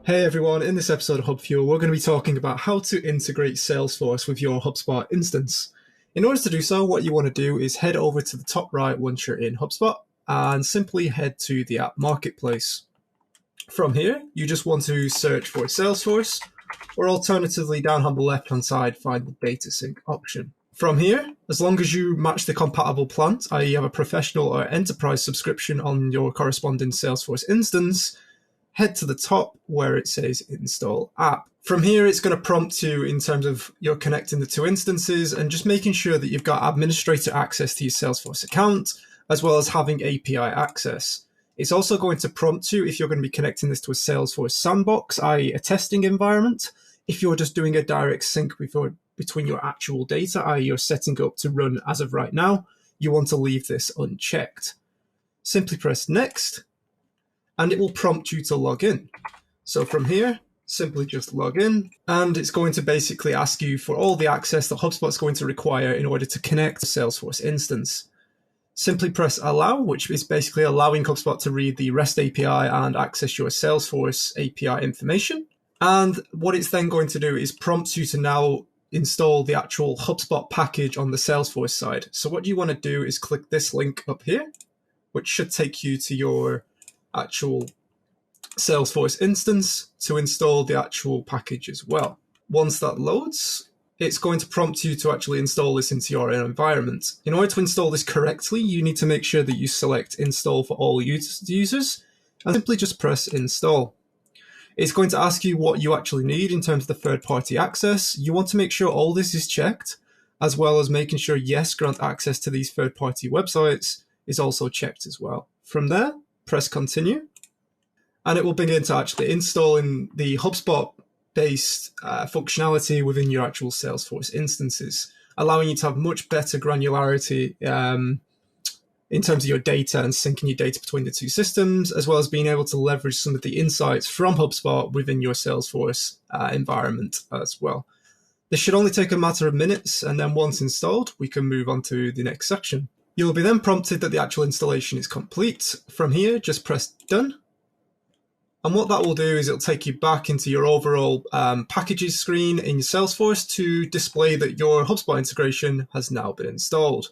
Hey everyone, in this episode of HubFuel, we're going to be talking about how to integrate Salesforce with your HubSpot instance. In order to do so, what you want to do is head over to the top right once you're in HubSpot and simply head to the app marketplace. From here, you just want to search for Salesforce, or alternatively down on the left-hand side, find the data sync option. From here, as long as you match the compatible plan, i.e. you have a professional or enterprise subscription on your corresponding Salesforce instance, head to the top where it says install app. From here, it's going to prompt you in terms of you're connecting the two instances and just making sure that you've got administrator access to your Salesforce account, as well as having API access. It's also going to prompt you if you're going to be connecting this to a Salesforce sandbox, i.e. a testing environment. If you're just doing a direct sync between your actual data, i.e. you're setting up to run as of right now, you want to leave this unchecked. Simply press next, and it will prompt you to log in. So from here, simply just log in, and it's going to basically ask you for all the access that HubSpot's going to require in order to connect to Salesforce instance. Simply press allow, which is basically allowing HubSpot to read the REST API and access your Salesforce API information. And what it's then going to do is prompt you to now install the actual HubSpot package on the Salesforce side. So what you want to do is click this link up here, which should take you to your actual Salesforce instance to install the actual package as well. Once that loads, it's going to prompt you to actually install this into your environment. In order to install this correctly, you need to make sure that you select install for all users and simply just press install. It's going to ask you what you actually need in terms of the third-party access. You want to make sure all this is checked, as well as making sure yes, grant access to these third-party websites is also checked as well. From there, press continue, and it will begin to actually install in the HubSpot-based functionality within your actual Salesforce instances, allowing you to have much better granularity in terms of your data and syncing your data between the two systems, as well as being able to leverage some of the insights from HubSpot within your Salesforce environment as well. This should only take a matter of minutes, and then once installed, we can move on to the next section. You'll be then prompted that the actual installation is complete. From here, just press done. And what that will do is it'll take you back into your overall packages screen in your Salesforce to display that your HubSpot integration has now been installed.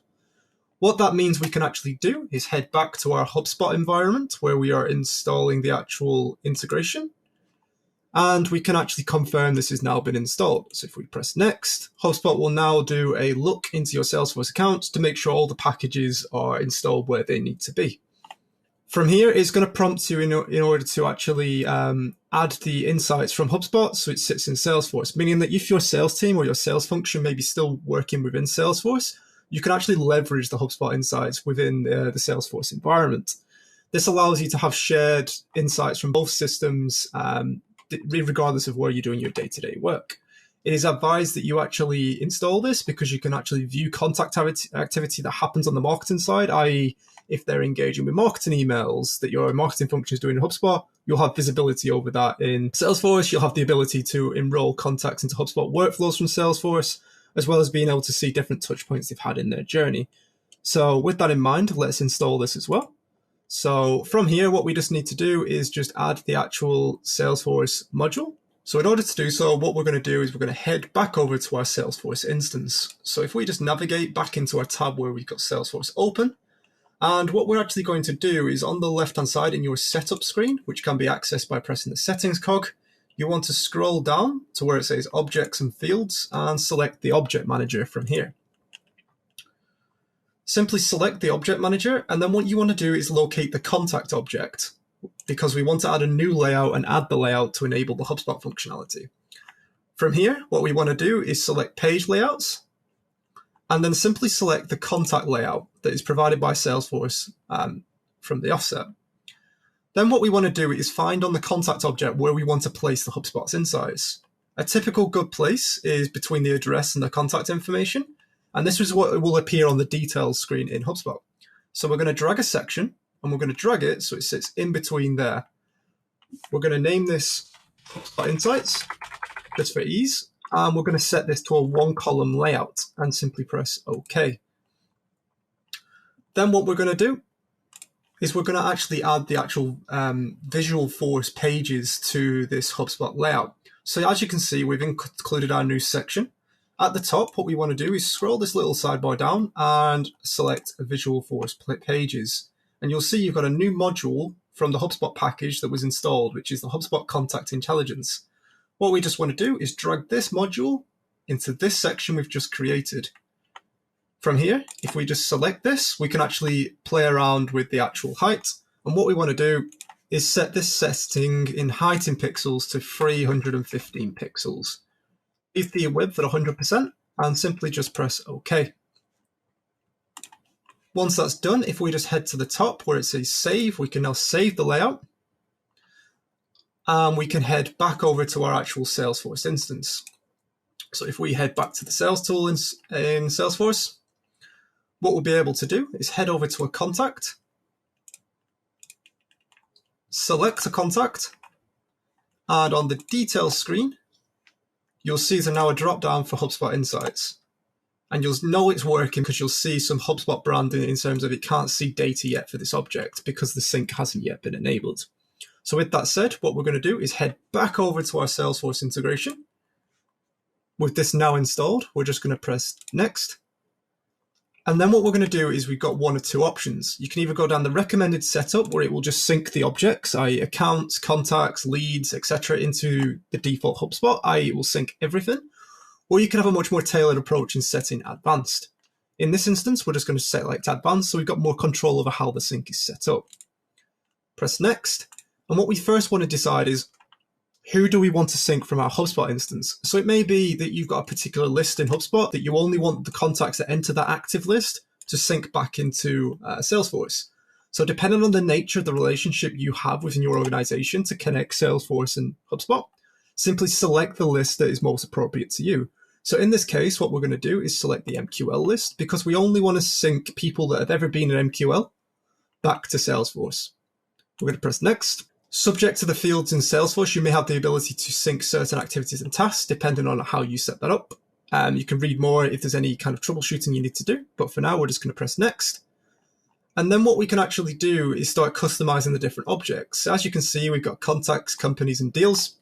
What that means we can actually do is head back to our HubSpot environment where we are installing the actual integration. And we can actually confirm this has now been installed. So if we press next, HubSpot will now do a look into your Salesforce account to make sure all the packages are installed where they need to be. From here, it's going to prompt you in order to actually add the insights from HubSpot so it sits in Salesforce, meaning that if your sales team or your sales function may be still working within Salesforce, you can actually leverage the HubSpot insights within the Salesforce environment. This allows you to have shared insights from both systems, regardless of where you're doing your day-to-day work. It is advised that you actually install this because you can actually view contact activity that happens on the marketing side, i.e. if they're engaging with marketing emails that your marketing function is doing in HubSpot, you'll have visibility over that in Salesforce. You'll have the ability to enroll contacts into HubSpot workflows from Salesforce, as well as being able to see different touch points they've had in their journey. So with that in mind, let's install this as well. So from here, what we just need to do is just add the actual Salesforce module. So in order to do so, what we're going to do is we're going to head back over to our Salesforce instance. So if we just navigate back into our tab where we've got Salesforce open, and what we're actually going to do is on the left-hand side in your setup screen, which can be accessed by pressing the settings cog, you want to scroll down to where it says objects and fields and select the object manager from here. Simply select the object manager, and then what you want to do is locate the contact object because we want to add a new layout and add the layout to enable the HubSpot functionality. From here, what we want to do is select page layouts and then simply select the contact layout that is provided by Salesforce from the offset. Then what we want to do is find on the contact object where we want to place the HubSpot's insights. A typical good place is between the address and the contact information, and this is what will appear on the details screen in HubSpot. So we're going to drag a section, and we're going to drag it so it sits in between there. We're going to name this HubSpot Insights, just for ease, and we're going to set this to a one-column layout and simply press OK. Then what we're going to do is we're going to actually add the actual visualforce pages to this HubSpot layout. So as you can see, we've included our new section. At the top, what we want to do is scroll this little sidebar down and select visualforce pages. And you'll see you've got a new module from the HubSpot package that was installed, which is the HubSpot Contact Intelligence. What we just want to do is drag this module into this section we've just created. From here, if we just select this, we can actually play around with the actual height. And what we want to do is set this setting in height in pixels to 315 pixels. Leave the width at 100% and simply just press OK. Once that's done, if we just head to the top where it says save, we can now save the layout. And we can head back over to our actual Salesforce instance. So if we head back to the sales tool in Salesforce, what we'll be able to do is head over to a contact, select a contact, and on the details screen, you'll see there's now a drop down for HubSpot Insights. And you'll know it's working because you'll see some HubSpot branding in terms of it can't see data yet for this object because the sync hasn't yet been enabled. So with that said, what we're going to do is head back over to our Salesforce integration. With this now installed, we're just going to press next. And then what we're going to do is we've got one or two options. You can either go down the recommended setup where it will just sync the objects, i.e. accounts, contacts, leads, etc. into the default HubSpot, i.e. it will sync everything. Or you can have a much more tailored approach and set in advanced. In this instance, we're just going to select advanced so we've got more control over how the sync is set up. Press next. And what we first want to decide is who do we want to sync from our HubSpot instance? So it may be that you've got a particular list in HubSpot that you only want the contacts that enter that active list to sync back into Salesforce. So depending on the nature of the relationship you have within your organization to connect Salesforce and HubSpot, simply select the list that is most appropriate to you. So in this case, what we're going to do is select the MQL list because we only want to sync people that have ever been in MQL back to Salesforce. We're going to press next. Subject to the fields in Salesforce, you may have the ability to sync certain activities and tasks depending on how you set that up. You can read more if there's any kind of troubleshooting you need to do, but for now we're just going to press next. And then what we can actually do is start customizing the different objects. As you can see, we've got contacts, companies, and deals.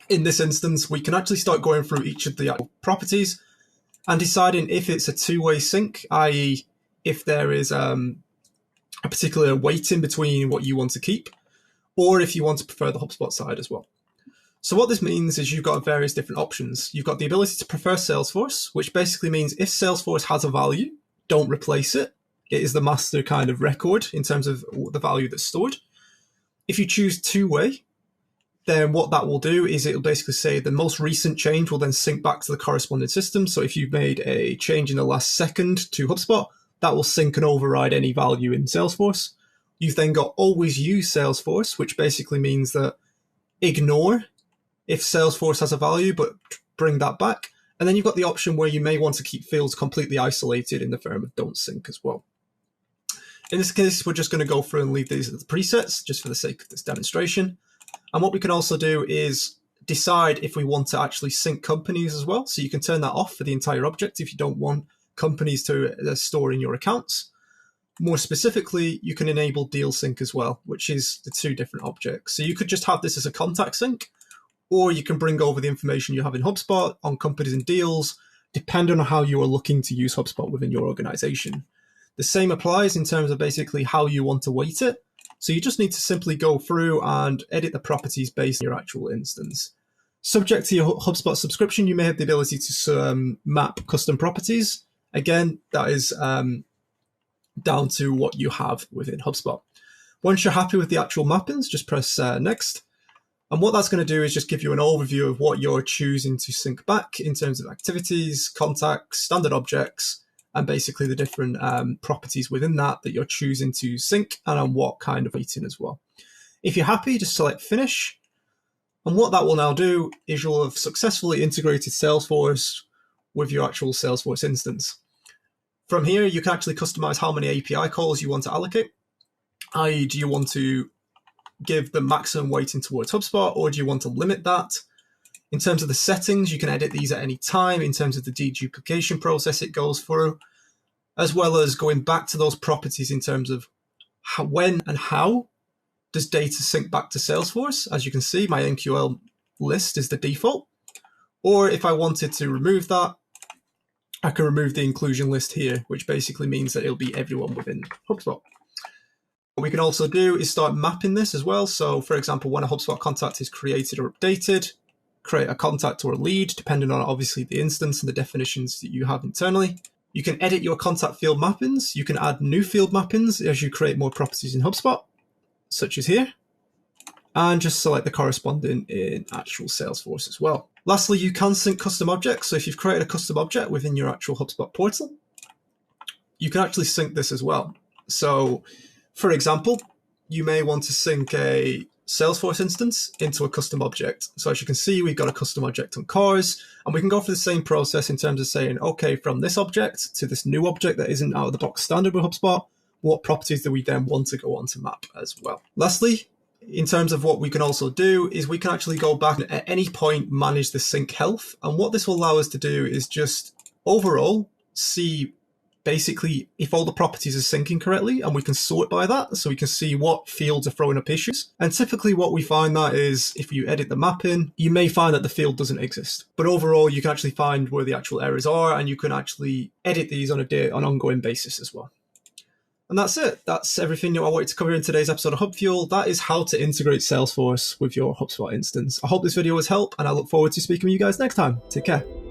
In this instance, we can actually start going through each of the actual properties and deciding if it's a two-way sync, i.e. if there is a particular weighting between what you want to keep, or if you want to prefer the HubSpot side as well. So what this means is you've got various different options. You've got the ability to prefer Salesforce, which basically means if Salesforce has a value, don't replace it. It is the master kind of record in terms of the value that's stored. If you choose two-way, then what that will do is it'll basically say the most recent change will then sync back to the corresponding system. So if you've made a change in the last second to HubSpot, that will sync and override any value in Salesforce. You've then got always use Salesforce, which basically means that ignore if Salesforce has a value, but bring that back. And then you've got the option where you may want to keep fields completely isolated in the form of don't sync as well. In this case, we're just going to go through and leave these as the presets just for the sake of this demonstration. And what we can also do is decide if we want to actually sync companies as well. So you can turn that off for the entire object if you don't want companies to store in your accounts. More specifically, you can enable deal sync as well, which is the two different objects. So you could just have this as a contact sync, or you can bring over the information you have in HubSpot on companies and deals, depending on how you are looking to use HubSpot within your organization. The same applies in terms of basically how you want to weight it. So you just need to simply go through and edit the properties based on your actual instance. Subject to your HubSpot subscription, you may have the ability to map custom properties. Again, that is down to what you have within HubSpot. Once you're happy with the actual mappings, just press next. And what that's going to do is just give you an overview of what you're choosing to sync back in terms of activities, contacts, standard objects, and basically the different properties within that you're choosing to sync and on what kind of weighting as well. If you're happy, just select finish. And what that will now do is you'll have successfully integrated Salesforce with your actual Salesforce instance. From here, you can actually customize how many API calls you want to allocate. I.e., do you want to give the maximum weighting towards HubSpot, or do you want to limit that? In terms of the settings, you can edit these at any time in terms of the deduplication process it goes through, as well as going back to those properties in terms of when and how does data sync back to Salesforce? As you can see, my NQL list is the default. Or if I wanted to remove that, I can remove the inclusion list here, which basically means that it'll be everyone within HubSpot. What we can also do is start mapping this as well. So for example, when a HubSpot contact is created or updated, create a contact or a lead, depending on obviously the instance and the definitions that you have internally. You can edit your contact field mappings. You can add new field mappings as you create more properties in HubSpot, such as here, and just select the corresponding in actual Salesforce as well. Lastly, you can sync custom objects. So if you've created a custom object within your actual HubSpot portal, you can actually sync this as well. So for example, you may want to sync a Salesforce instance into a custom object. So as you can see, we've got a custom object on cars, and we can go through the same process in terms of saying, okay, from this object to this new object that isn't out of the box standard with HubSpot, what properties do we then want to go on to map as well? Lastly, in terms of what we can also do is we can actually go back and at any point manage the sync health. And what this will allow us to do is just overall see basically if all the properties are syncing correctly, and we can sort by that. So we can see what fields are throwing up issues. And typically what we find that is if you edit the mapping, you may find that the field doesn't exist. But overall, you can actually find where the actual errors are, and you can actually edit these on an ongoing basis as well. And that's it. That's everything I wanted to cover in today's episode of HubFuel. That is how to integrate Salesforce with your HubSpot instance. I hope this video was helpful, and I look forward to speaking with you guys next time. Take care.